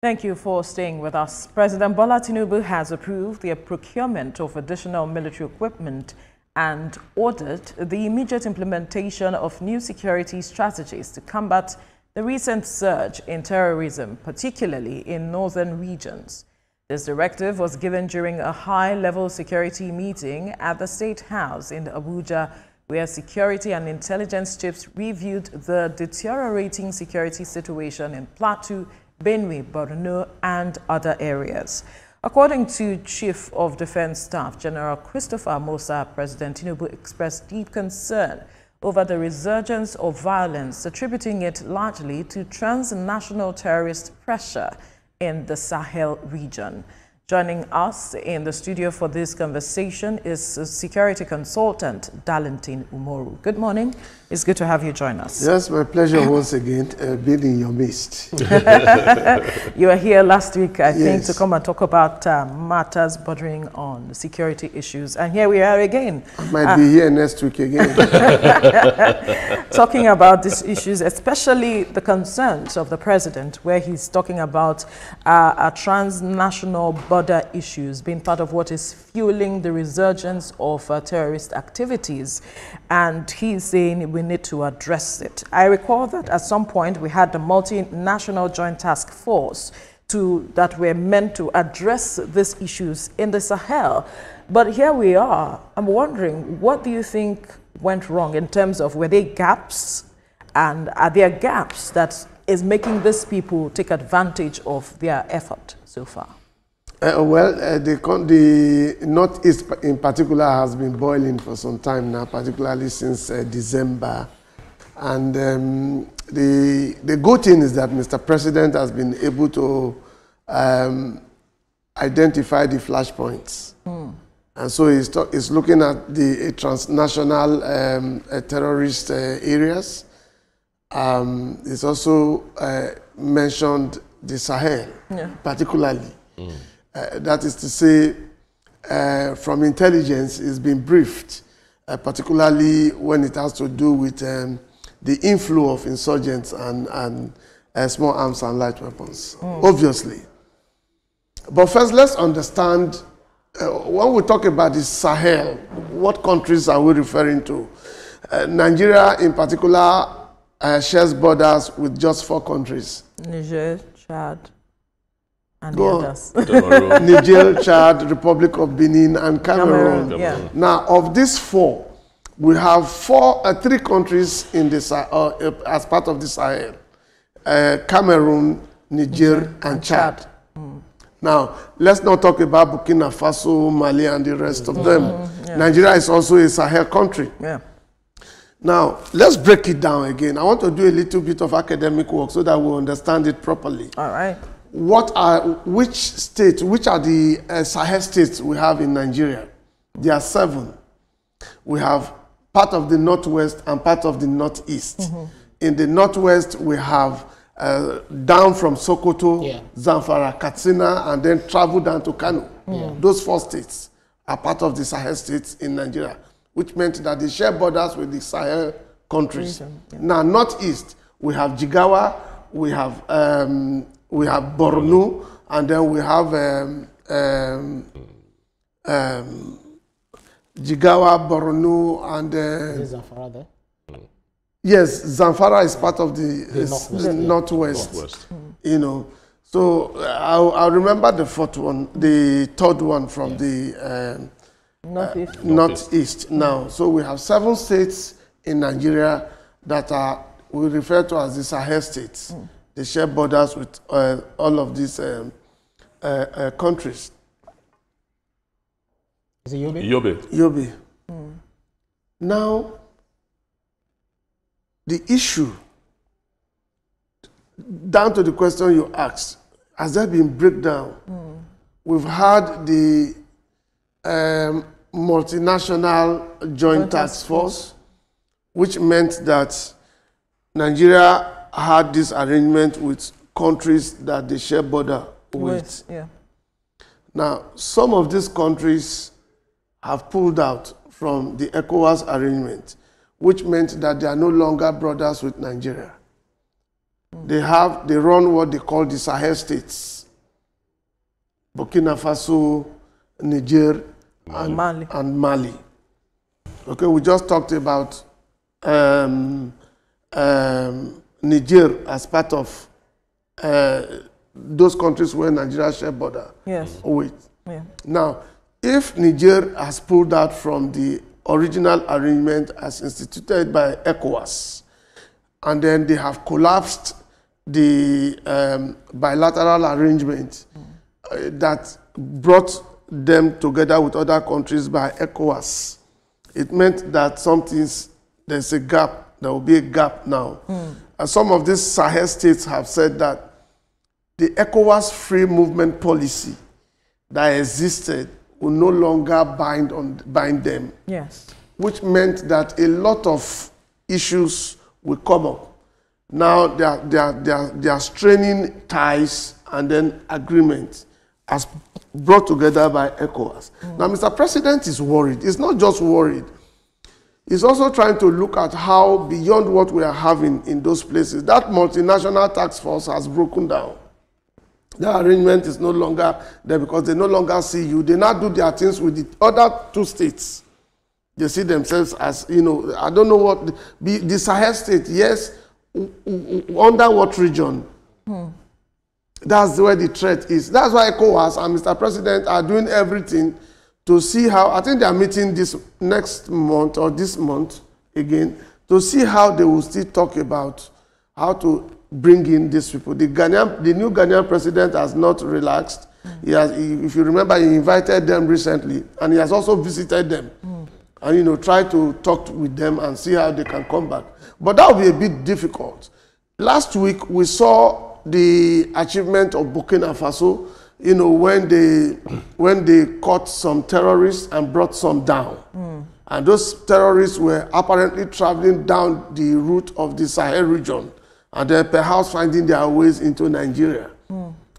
Thank you for staying with us. President Bola Tinubu has approved the procurement of additional military equipment and ordered the immediate implementation of new security strategies to combat the recent surge in terrorism, particularly in northern regions. This directive was given during a high-level security meeting at the State House in Abuja, where security and intelligence chiefs reviewed the deteriorating security situation in Plateau, Benue, Borno, and other areas. According to Chief of Defense Staff General Christopher Musa, President Tinubu expressed deep concern over the resurgence of violence, attributing it largely to transnational terrorist pressure in the Sahel region. Joining us in the studio for this conversation is security consultant Darlington Umoru. Good morning. It's good to have you join us. Yes, my pleasure once again being in your midst. You were here last week, I think, to come and talk about matters bordering on security issues. And here we are again. I might be here next week again. Talking about these issues, especially the concerns of the president, where he's talking about transnational border issues being part of what is fueling the resurgence of terrorist activities. And he's saying we need to address it. I recall that at some point we had the multinational joint task force that were meant to address these issues in the Sahel. But here we are. I'm wondering, what do you think went wrong in terms of, were there gaps? And are there gaps that is making these people take advantage of their effort so far? The Northeast in particular has been boiling for some time now, particularly since December. And the good thing is that Mr. President has been able to identify the flashpoints. And so he's looking at the transnational terrorist areas. He's also mentioned the Sahel, particularly. That is to say, from intelligence, it's been briefed, particularly when it has to do with the inflow of insurgents and small arms and light weapons, obviously. But first, let's understand, when we talk about the Sahel, what countries are we referring to? Nigeria, in particular, shares borders with just 4 countries. Niger, Chad, and the others. Niger, Chad, Republic of Benin, and Cameroon. Yeah. Now, of these 4, we have 3 countries in this as part of the Sahel: Cameroon, Niger, and Chad. Now, let's not talk about Burkina Faso, Mali, and the rest of them. Nigeria is also a Sahel country. Now, let's break it down again. I want to do a little bit of academic work so that we understand it properly. All right. Which are the Sahel states we have in Nigeria? There are 7. We have part of the Northwest and part of the Northeast. In the Northwest, we have down from Sokoto, Zamfara, Katsina, and then travel down to Kano. Those 4 states are part of the Sahel states in Nigeria, which meant that they share borders with the Sahel countries. Now, Northeast, we have Jigawa, we have Borno, and then we have Jigawa, Borno, and Zamfara there? Yes, Zamfara is part of the Northwest. You know, so I remember the 4th one, the 3rd one from the Northeast now. So we have 7 states in Nigeria that we refer to as the Sahel states. They share borders with all of these countries. Is it Yobe? Yobe. Now, the issue, down to the question you asked, has there been breakdown? We've had the multinational joint task force, which meant that Nigeria had this arrangement with countries that they share border with. Now, some of these countries have pulled out from the ECOWAS arrangement, which meant that they are no longer brothers with Nigeria. They run what they call the Sahel states. Burkina Faso, Niger, and Mali. Okay, we just talked about Niger as part of those countries where Nigeria share border. Yes. Yeah. Now, if Niger has pulled out from the original arrangement as instituted by ECOWAS, and then they have collapsed the bilateral arrangement that brought them together with other countries by ECOWAS, it meant that there's a gap. There will be a gap now. And some of these Sahel states have said that the ECOWAS free movement policy that existed will no longer bind them. Yes. Which meant that a lot of issues will come up. Now they are straining ties and then agreements as brought together by ECOWAS. Now, Mr. President is worried. He's not just worried. He's also trying to look at how, beyond what we are having in those places, that multinational task force has broken down. The arrangement is no longer there because they no longer see you. They now do their things with the other two states. They see themselves as, I don't know what, the Sahel state, yes, under what region? That's where the threat is. That's why ECOWAS and Mr. President are doing everything to see how, I think they are meeting this next month or this month again, to see how they will still talk about how to bring in these people. The new Ghanaian president has not relaxed. If you remember, he invited them recently, and he has also visited them, and tried to talk with them and see how they can come back. But that will be a bit difficult. Last week we saw the achievement of Burkina Faso, when they caught some terrorists and brought some down. And those terrorists were apparently traveling down the route of the Sahel region, and then perhaps finding their ways into Nigeria.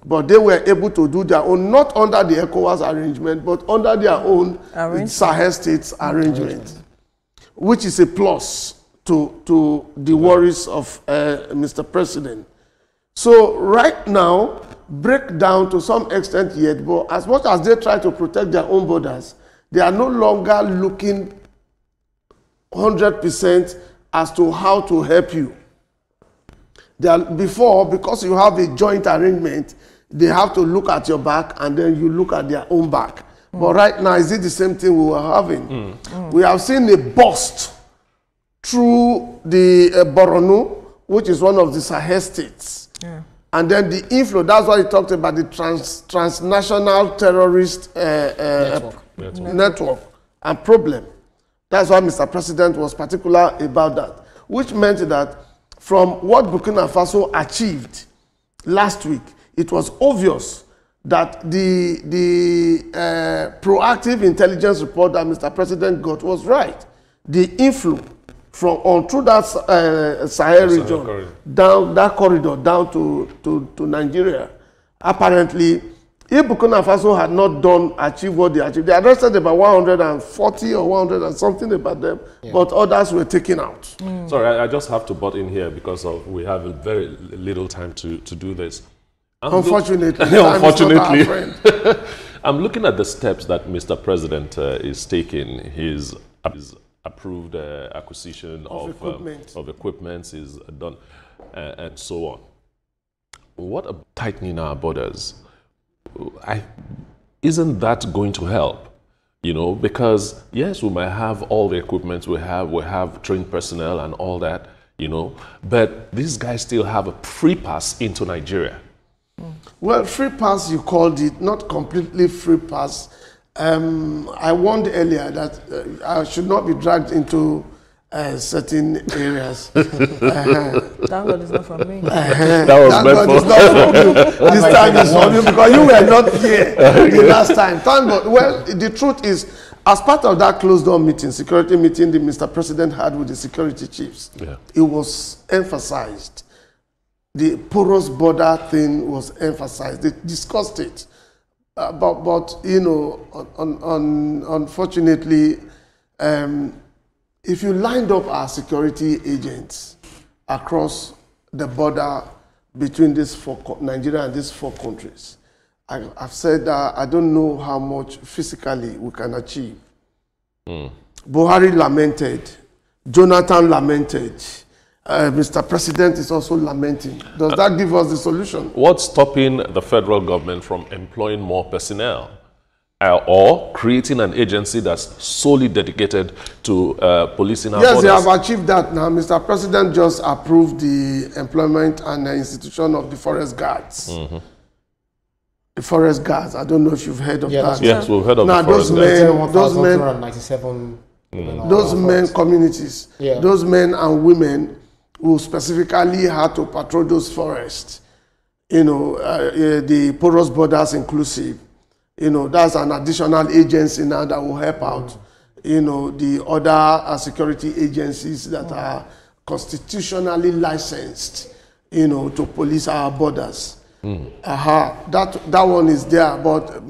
But they were able to do their own, not under the ECOWAS arrangement, but under their own Sahel states arrangement, which is a plus to the worries of Mr. President. So right now, break down to some extent yet, but as much as they try to protect their own borders, they are no longer looking 100% as to how to help you. Before, because you have a joint arrangement, they have to look at your back and then you look at their own back. But right now, is it the same thing we were having? We have seen a bust through the Borno, which is one of the Sahel states. And then the inflow, that's why he talked about the transnational terrorist network and problem. That's why Mr. President was particular about that, which meant that from what Burkina Faso achieved last week, it was obvious that the proactive intelligence report that Mr. President got was right. The inflow through that Sahel region, down that corridor, down to Nigeria. Apparently, if Burkina Faso had not achieved what they achieved, they arrested about 140 or 100 and something about them, but others were taken out. Sorry, I just have to butt in here because we have very little time to do this. Unfortunately, I'm looking at the steps that Mr. President is taking. His approved acquisition of equipment is done, and so on. What about tightening our borders? Isn't that going to help? Because yes, we might have all the equipment we have trained personnel and all that, but these guys still have a free pass into Nigeria. Well, free pass, you called it, not completely free pass. I warned earlier that I should not be dragged into certain areas. Thank God it's not from me. That was meant for you. This time is from you because you were not here the last time. Thank God. Well, the truth is, as part of that closed-door meeting, security meeting that Mr. President had with the security chiefs, it was emphasized. The porous border thing was emphasized. They discussed it. But unfortunately, if you lined up our security agents across the border between Nigeria and these 4 countries. I've said that I don't know how much physically we can achieve. Buhari lamented, Jonathan lamented, Mr. President is also lamenting. Does that give us the solution? What's stopping the federal government from employing more personnel or creating an agency that's solely dedicated to policing our borders? Yes, they have achieved that now. Mr. President just approved the employment and the institution of the forest guards. The forest guards, I don't know if you've heard of that. Yes, we've heard of now, the forest guards. Those men communities, those men and women who specifically had to patrol those forests, you know, the porous borders inclusive, you know, that's an additional agency now that will help out, you know, the other security agencies that are constitutionally licensed, you know, to police our borders. That one is there, but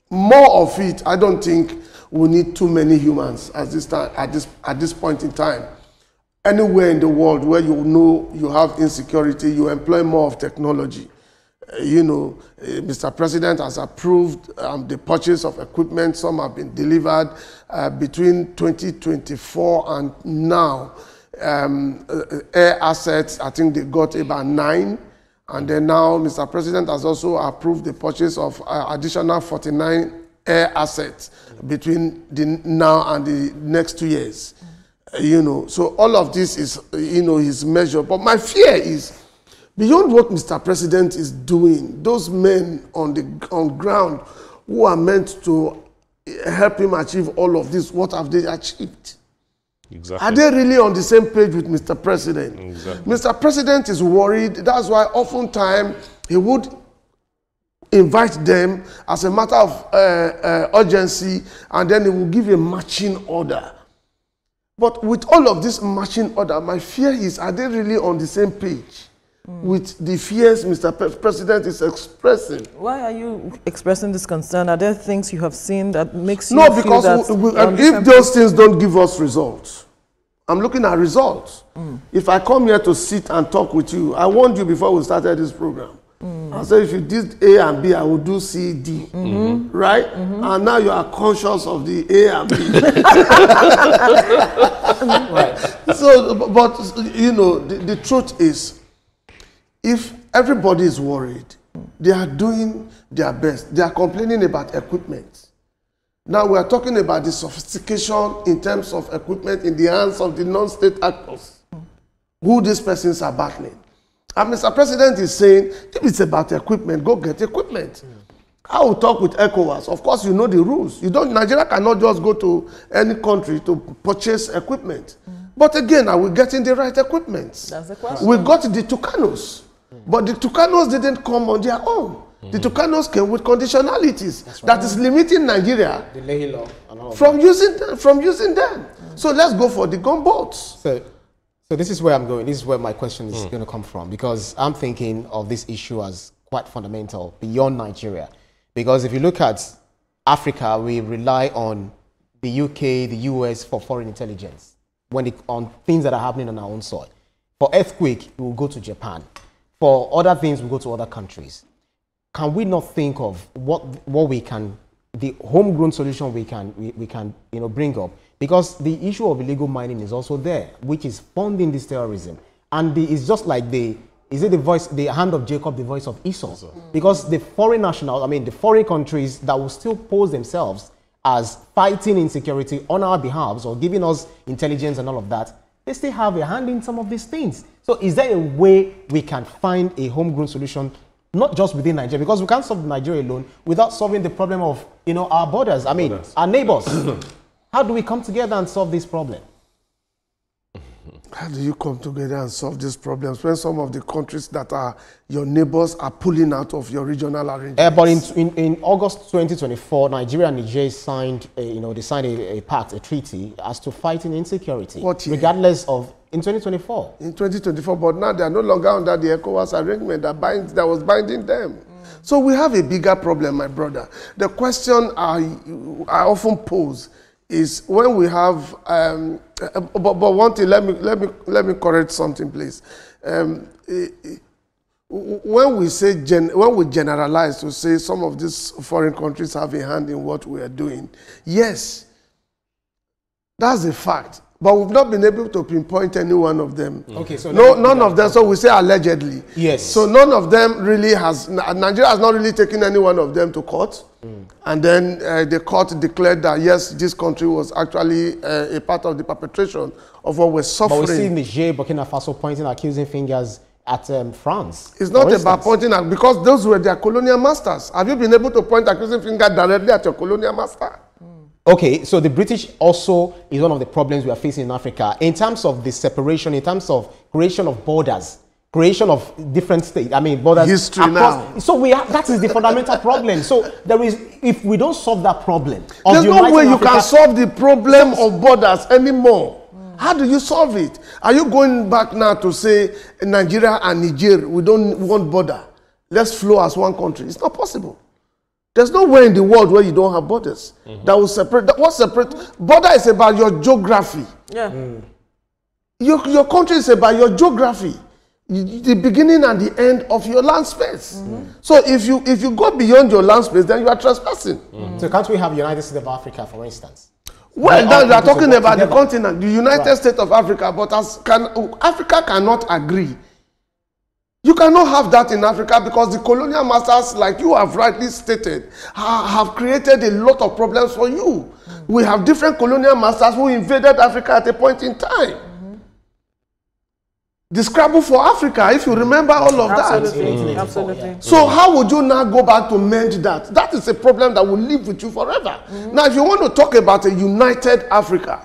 more of it, I don't think we need too many humans at this point in time. Anywhere in the world where you know you have insecurity, you employ more of technology. You know, Mr. President has approved the purchase of equipment. Some have been delivered between 2024 and now. Air assets, I think they got about 9. And then now Mr. President has also approved the purchase of additional 49 air assets between now and the next 2 years. You know, so all of this is, you know, his measure. But my fear is, beyond what Mr. President is doing, those men on ground who are meant to help him achieve all of this, what have they achieved? Exactly. Are they really on the same page with Mr. President? Exactly. Mr. President is worried. That's why oftentimes he would invite them as a matter of urgency, and then he will give a marching order. But with all of this marching order, my fear is, are they really on the same page with the fears Mr. President is expressing? Why are you expressing this concern? Are there things you have seen that makes you feel because that if those things don't give us results, I'm looking at results. If I come here to sit and talk with you, I warned you before we started this program. I said if you did A and B, I will do C, D, right? And now you are conscious of the A and B. Right. So, but you know, the truth is, if everybody is worried, they are doing their best. They are complaining about equipment. Now we are talking about the sophistication in terms of equipment in the hands of the non-state actors, who these persons are battling. And Mr. President is saying, if it's about equipment, go get equipment. I will talk with ECOWAS. Of course, you know the rules. Nigeria cannot just go to any country to purchase equipment. But again, are we getting the right equipment? That's the question. We got the Tucanos, but the Tucanos didn't come on their own. The Tucanos came with conditionalities that is limiting Nigeria the Leahy law and all from using them. So let's go for the gunboats. So this is where I'm going. This is where my question is going to come from, because I'm thinking of this issue as quite fundamental beyond Nigeria. Because if you look at Africa, we rely on the UK, the US for foreign intelligence on things that are happening on our own soil. For earthquake, we will go to Japan. For other things, we go to other countries. Can we not think of what we can, the homegrown solution we can bring up? Because the issue of illegal mining is also there, which is funding this terrorism. And it's just like the hand of Jacob, the voice of Esau? Because the foreign nationals, the foreign countries that will still pose themselves as fighting insecurity on our behalf or giving us intelligence and all of that, they still have a hand in some of these things. So is there a way we can find a homegrown solution, not just within Nigeria? Because we can't solve Nigeria alone without solving the problem of our borders, our neighbors. How do we come together and solve this problem? How do you come together and solve these problems when some of the countries that are your neighbors are pulling out of your regional arrangements? But in August 2024, Nigeria and Niger signed a pact, a treaty as to fighting insecurity. What year? Regardless of, in 2024. In 2024, but now they are no longer under the ECOWAS arrangement that was binding them. So we have a bigger problem, my brother. The question I often pose is when we have, but one thing, let me correct something, please. when we generalize to say some of these foreign countries have a hand in what we are doing, yes, that's a fact. But we've not been able to pinpoint any one of them. Okay, so none of them. So we say allegedly. Yes. So none of them really has. Nigeria has not really taken any one of them to court, and then the court declared that yes, this country was actually a part of the perpetration of what we're suffering. But we see Niger, Burkina Faso pointing accusing fingers at France. It's not about pointing at, because those were their colonial masters. Have you been able to point accusing finger directly at your colonial master? Okay, so the British also is one of the problems we are facing in Africa in terms of the separation, in terms of creation of borders, creation of different states. I mean, borders. History now. So that is the fundamental problem. So there is, if we don't solve that problem, there's no way you can solve the problem of borders anymore. How do you solve it? Are you going back now to say Nigeria and Niger, we don't want border, let's flow as one country? It's not possible. There's nowhere in the world where you don't have borders that will separate. What separate? Border is about your geography. Yeah. Your country is about your geography, the beginning and the end of your land space. So if you go beyond your land space, then you are trespassing. So can't we have United States of Africa, for instance? Well, they are talking about the continent, the United States of Africa, but Africa cannot agree. You cannot have that in Africa because the colonial masters, like you have rightly stated, have created a lot of problems for you. We have different colonial masters who invaded Africa at a point in time. The scrabble for Africa, if you remember all of that. Absolutely. So how would you now go back to mend that? That is a problem that will live with you forever. Now, if you want to talk about a united Africa,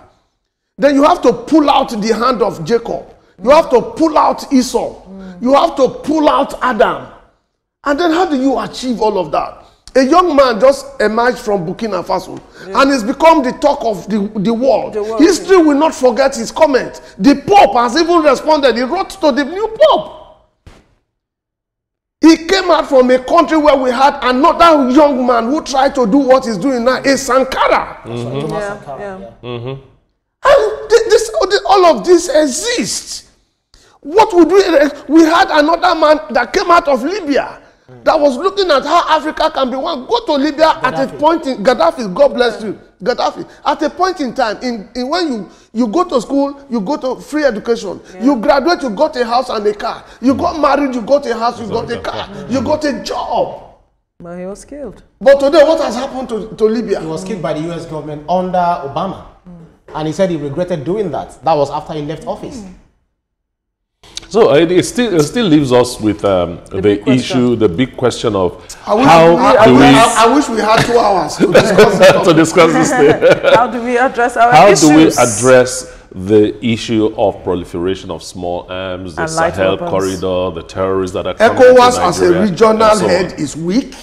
then you have to pull out the hand of Jacob. You have to pull out Esau. You have to pull out Adam. And then how do you achieve all of that? A young man just emerged from Burkina Faso and has become the talk of the world. History will not forget his comment. The Pope has even responded. He wrote to the new Pope. He came out from a country where we had another young man who tried to do what he's doing now, a Sankara. And all of this exists. What would we had another man that came out of Libya that was looking at how Africa can be one. Go to Libya at a point in Gaddafi, God bless you, Gaddafi. At a point in time, when you go to school, you go to free education. You graduate, you got a house and a car. You got married, you got a house, you got a car. You got a job. But he was killed. But today, what has happened to Libya? He was killed by the US government under Obama. And he said he regretted doing that. That was after he left office. So it still leaves us with the issue, the big question of I wish we had 2 hours to discuss to discuss this thing. How do we address our issues? How do we address the issue of proliferation of small arms, the Sahel corridor, the terrorists that are coming ECOWAS to as a regional head is weak.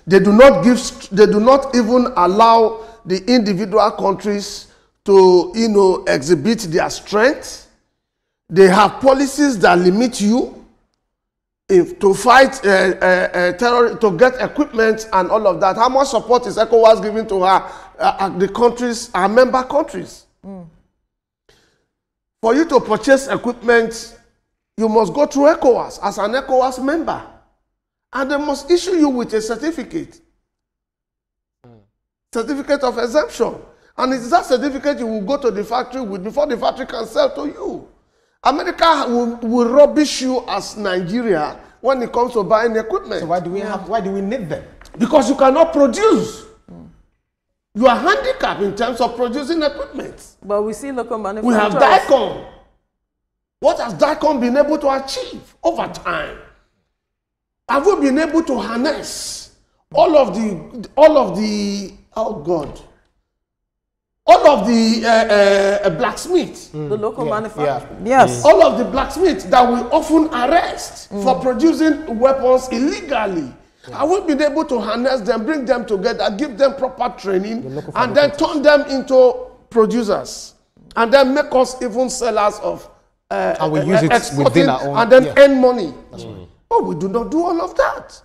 They do not even allow the individual countries to exhibit their strength. They have policies that limit you to fight terror, to get equipment and all of that. How much support is ECOWAS giving to the countries, our member countries? For you to purchase equipment, you must go through ECOWAS as an ECOWAS member. And they must issue you with a certificate. Certificate of exemption. And it's that certificate you will go to the factory with before the factory can sell to you. America will rubbish you as Nigeria when it comes to buying equipment. So why do we need them? Because you cannot produce. You are handicapped in terms of producing equipment. But we see local manufacturers. We have DICOM. What has DICOM been able to achieve over time? Have we been able to harness all of the blacksmiths, the local manufacturers? Yes. All of the blacksmiths that we often arrest for producing weapons illegally. Have we been able to harness them, bring them together, give them proper training, and then turn them into producers, and then make us even sellers of and we use it within our own, and then earn money. But we do not do all of that.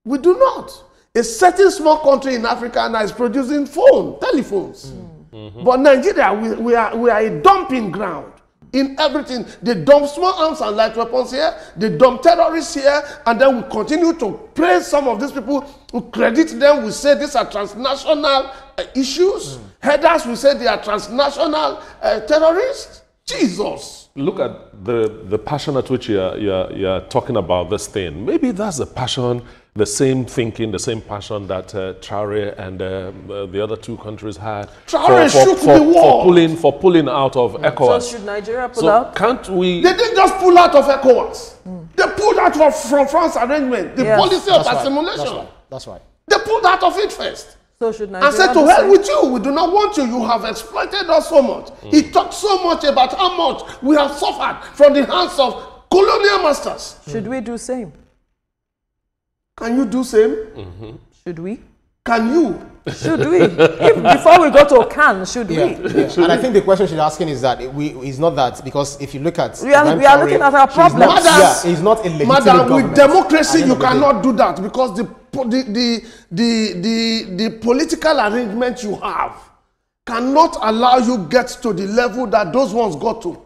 We do not. A certain small country in Africa now is producing telephones. But Nigeria, we are a dumping ground in everything. They dump small arms and light weapons here, they dump terrorists here, and then we continue to praise some of these people who credit them. We say these are transnational issues. Headers, we say they are transnational terrorists. Jesus. Look at the passion at which you're talking about this thing. Maybe that's the passion, the same thinking, the same passion that Traore and the other two countries had Traore shook the world for pulling out of ECOWAS. So should Nigeria pull out? Can't we? They didn't just pull out of ECOWAS. They pulled out from France arrangement. The policy of assimilation. That's right. They pulled out of it first. So should Nigeria and said, to hell with you, we do not want you. You have exploited us so much. He talked so much about how much we have suffered from the hands of colonial masters. Should we do same? Can you do same? Should we? Can you? Should we? Before we go to can, should we? And I think the question she's asking is that is not that, because if you look at we are looking at our problems. It's not a legitimate Madam, government. with democracy, you cannot do that, because the political arrangement you have cannot allow you get to the level that those ones got to.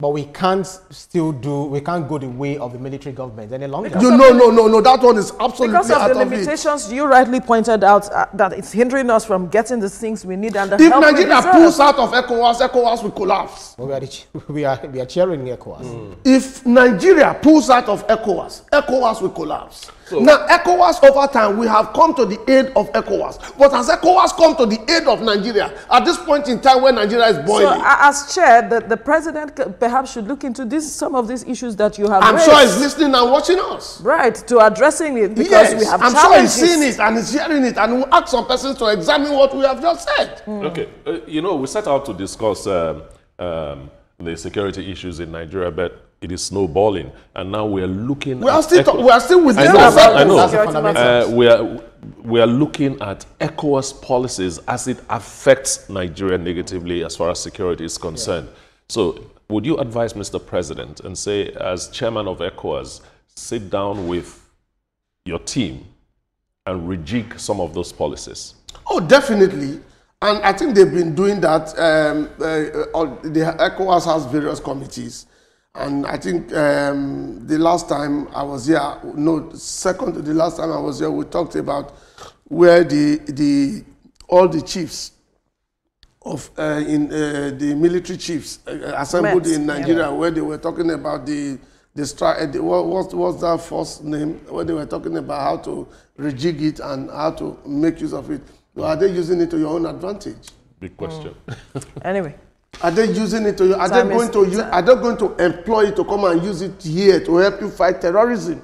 But we can't go the way of the military government any longer. No, that one is absolutely because of out the of limitations you rightly pointed out that it's hindering us from getting the things we need and the if help Nigeria pulls out of ECOWAS will collapse. We are cheering ECOWAS. If Nigeria pulls out of ECOWAS will collapse. So, now, ECOWAS over time, we have come to the aid of ECOWAS. But has ECOWAS come to the aid of Nigeria at this point in time when Nigeria is boiling? So, as chair, the president perhaps should look into some of these issues that you have I'm raised. sure he's listening and watching us. Right, to addressing it, because we have I'm challenges. sure he's seeing it and he's hearing it, and we'll ask some persons to examine what we have just said. Okay, we set out to discuss the security issues in Nigeria, but it is snowballing, and now we are looking. We are still with them. I know. We are looking at ECOWAS policies as it affects Nigeria negatively as far as security is concerned. So, would you advise Mr. President and say, as chairman of ECOWAS, sit down with your team and rejig some of those policies? Oh, definitely. And I think they've been doing that. The ECOWAS has various committees. And I think the last time I was here, second to the last time I was here, we talked about where all the chiefs of the military chiefs assembled in Nigeria, where they were talking about what's that first name? Where they were talking about how to rejig it and how to make use of it. Well, are they using it to your own advantage? Big question. Anyway. Are they using it to? Are they going to employ it to come and use it here to help you fight terrorism?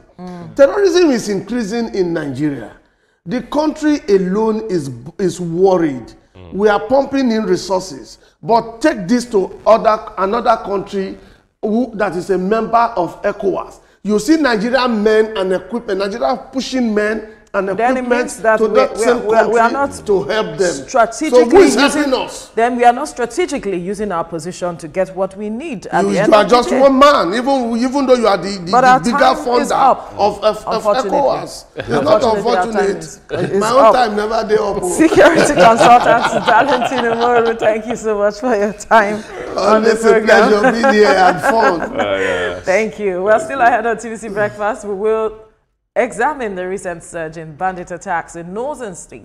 Terrorism is increasing in Nigeria. The country alone is worried. We are pumping in resources, but take this to another country that is a member of ECOWAS. You see Nigerian men and equipment. Nigeria pushing men and equipment to that same country to help them. So who is helping us? Then we are not strategically using our position to get what we need. You are just one man, even though you are the bigger funder of ECOWAS. It's not unfortunate. My own time never day up. Security consultant Darlington Umoru, thank you so much for your time on the program. It's a pleasure being here and fun. Thank you. We're still ahead on TVC Breakfast. We will examine the recent surge in bandit attacks in northern states.